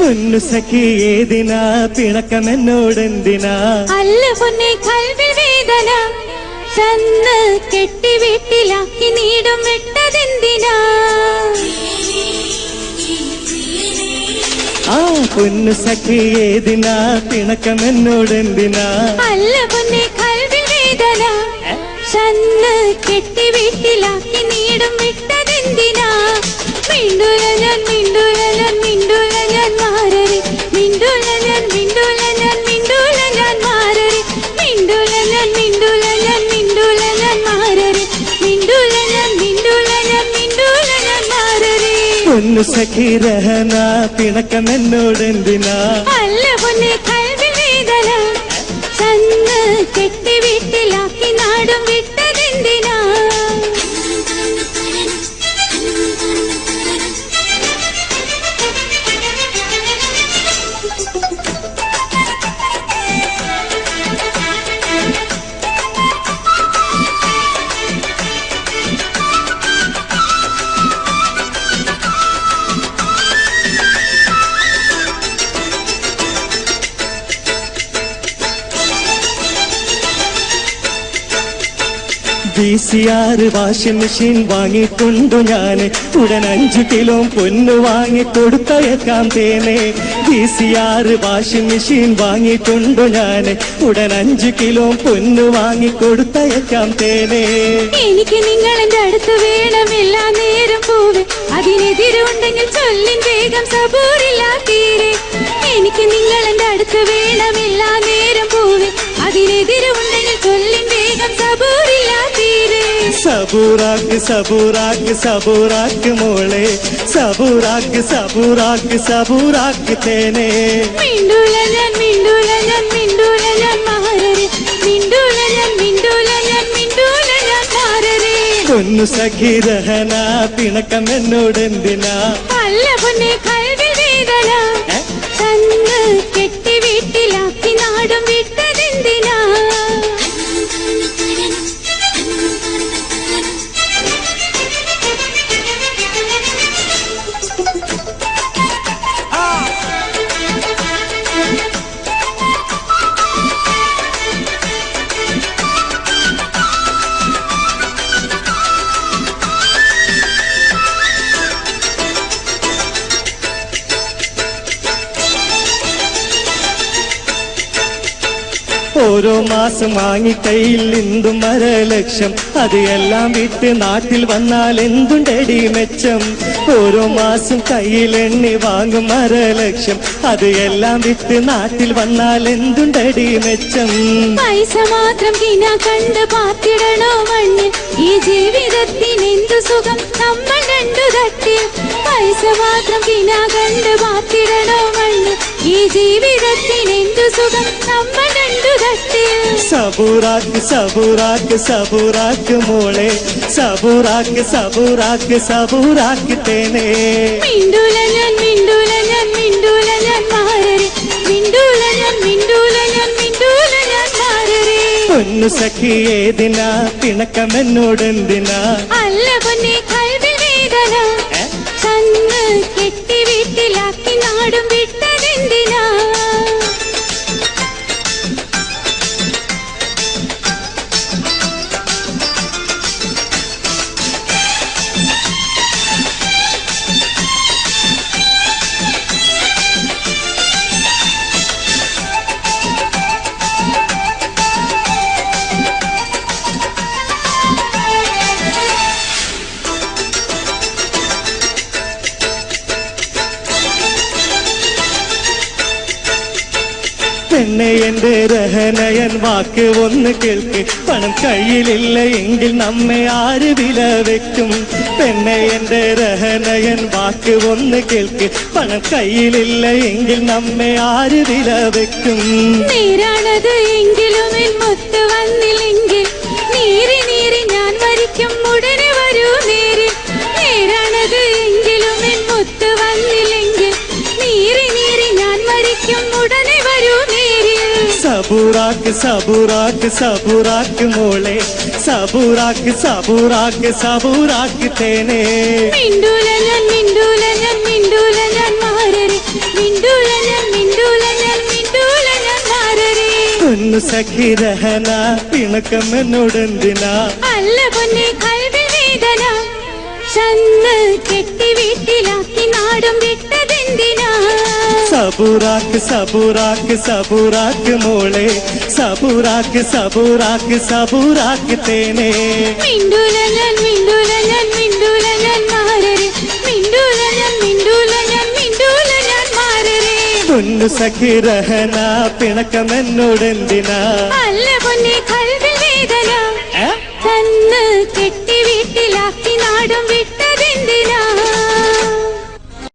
പൊന്നു സഖി ഏതിനാ പിണക്കമെന്നോടെന്തിനാ? അല്ല പൊന്നെ കൽവിൽ വേദന തന്ന് കെട്ടി വീട്ടിലാക്കി നീടും വിട്ടതെന്തിനാ? ആ പൊന്നു സഖി ഏതിനാ പിണക്കമെന്നോടെന്തിനാ? അല്ല പൊന്നെ കൽവിൽ വേദന തന്ന് കെട്ടി വീട്ടിലാക്കി നീടും വിട്ടതെന്തിനാ? മിണ്ടൂല ഞാൻ മിണ്ടൂല ഞാൻ മിണ്ടൂല ഞാൻ മാറരെ മിണ്ടൂല ഞാൻ മിണ്ടൂല ഞാൻ മിണ്ടൂല ഞാൻ മാറരെ മിണ്ടൂല ഞാൻ മിണ്ടൂല ഞാൻ മിണ്ടൂല ഞാൻ മാറരെ മിണ്ടൂല ഞാൻ മിണ്ടൂല ഞാൻ മിണ്ടൂല ഞാൻ മാറരെ. പൊന്നു സഖി രഹന പിണക്കമെന്നോടെന്തിനാ? അല്ല പൊന്നെ കൽവിൽ വേദന തന്ന് കെട്ടി വീട്ടിലാക്കി നാടും വിട്ടതെന്തിനാ? VCR വാഷിംഗ് മെഷീൻ വാങ്ങിക്കൊണ്ടു ഞാന് ഉടൻ 5 കിലോ പൊന്നു വാങ്ങിക്കൊടുത്തയക്കാം തേനെ. VCR വാഷിംഗ് മെഷീൻ വാങ്ങിക്കൊണ്ടു ഞാന് ഉടൻ 5 കിലോ പൊന്നു വാങ്ങിക്കൊടുത്തയക്കാം തേനെ. എനിക്ക് നിങ്ങൾ എന്റെ അടുത്ത് വേണം എല്ലാ നേരം പോവേ അതിനെതിരുണ്ടെങ്കിൽ ചൊല്ലിൻ വേഗം സബൂറില്ല തീരെ. എനിക്ക് നിങ്ങൾ എന്റെ അടുത്ത് വേണം എല്ലാ നേരം പോവേ അതിനെതിരുണ്ടെങ്കിൽ ചൊല്ലിൻ വേഗം സബൂറില്ല തീരെ. സബൂറാക്ക് സബൂറാക്ക് സബൂറാക്ക് മോളെ സബൂറാക്ക് സബൂറാക്ക് സബൂറാക്ക് തേനെ. മിണ്ടൂല ഞാൻ മിണ്ടൂല ഞാൻ മിണ്ടൂല ഞാൻ മാറരെ മിണ്ടൂല ഞാൻ മിണ്ടൂല ഞാൻ മിണ്ടൂല ഞാൻ മാറരെ. പൊന്നു സഖി രഹന പിണക്കമെന്നോടെന്തിനാ? അല്ല പൊന്നെ കൽവിൽ വേദന തന്ന് കെട്ടി വീട്ടിലാക്കി നാടും വിട്ടതെന്തിനാ? ഓരോ മാസം വാങ്ങി കയ്യിൽ എന്തും 1.5 ലക്ഷം അത് എല്ലാം വിട്ട് നാട്ടിൽ വന്നാൽ എന്തുണ്ടടി മെച്ചം? ഓരോ മാസം കയ്യിൽ എണ്ണി വാങ്ങും 1.5 ലക്ഷം അത് എല്ലാം വിട്ട് നാട്ടിൽ വന്നാൽ എന്തുണ്ടടി മെച്ചം? പൈസ മാത്രം കിന കണ്ട് പാത്തിടണോ മണ്ണിൽ ഈ ജീവിതത്തിന് എന്തു സുഖം നമ്മൾ രണ്ടു തട്ടിൽ. പൈസ മാത്രം കിന കണ്ട് പാത്തിടണോ മണ്ണിൽ ഈ ജീവിതത്തിന് എന്തു സുഖം നമ്മൾ രണ്ടു തട്ടിൽ. സബൂറാക്ക് സബൂറാക്ക് സബൂറാക്ക് മോളെ സബൂറാക്ക് സബൂറാക്ക് സബൂറാക്ക് തേനെ. മിണ്ടൂല ഞാൻ മിണ്ടൂല ഞാൻ മിണ്ടൂല ഞാൻ മാറരെ മിണ്ടൂല ഞാൻ മിണ്ടൂല ഞാൻ മിണ്ടൂല ഞാൻ മാറരെ. പൊന്നു സഖി ഏതിനാ പിണക്കമെന്നോടെന്തിനാ? അല്ല പൊന്നെ കൽവിൽ വേദന തന്ന് കെട്ടി വീട്ടിലാക്കി നാടും വിട്ടതെന്തിനാ? പെണ്ണെ എന്റെ രഹനയൻ വാക്ക് ഒന്ന് കേൾക്ക്. പണം കയ്യിലില്ല എങ്കിൽ നമ്മെ ആര് വില വെക്കും? പെണ്ണെ എന്റെ രഹനയൻ വാക്ക് ഒന്ന് കേൾക്ക്. പണം കയ്യിലില്ല എങ്കിൽ നമ്മെ ആര് വില വെക്കും? നേരാണത് എങ്കിലും എൻ മുത്ത് വന്നില്ലെങ്കിൽ നീറി നീറി ഞാൻ മരിക്കും ഉടനെ വരൂ നേരിൽ. നേരാണത് എങ്കിലും എൻ മുത്ത് വന്നില്ലെങ്കിൽ നീറി നീറി ഞാൻ മരിക്കും ഉടനെ വരൂ നേരിൽ. സബൂറാക്ക് സബൂറാക്ക് സബൂറാക്ക് മോളെ സബൂറാക്ക് സബൂറാക്ക് സബൂറാക്ക് തേനെ. മിണ്ടൂല ഞാൻ മിണ്ടൂല ഞാൻ മിണ്ടൂല ഞാൻ മാറരെ മിണ്ടൂല പൊന്നു സഖി രഹന പിണക്കം എന്നോടെന്തിനാ അല്ല പൊന്നെ കൽവിൽ വേദന ചെന്ന് കെട്ടി വീട്ടിലാക്കി നാടും വിട്ടതെന്തിനാ സബൂറാക്ക് സബൂറാക്ക് സബൂറാക്ക് മോളെ സബൂറാക്ക് സബൂറാക്ക് സബൂറാക്ക് തേനേ മിണ്ടൂല ഞാൻ മിണ്ടൂല ഞാൻ മിണ്ടൂല ഞാൻ മാറരെ മിണ്ടൂല ഞാൻ മിണ്ടൂല ഞാൻ മിണ്ടൂല ഞാൻ മാറരെ പൊന്നു സഖി രഹന പിണക്കം എന്നോടെന്തിനാ അല്ല പൊന്നെ കൽവിൽ വേദന ചെന്ന് കെട്ടി വീട്ടിലാക്കി നാടും വിട്ട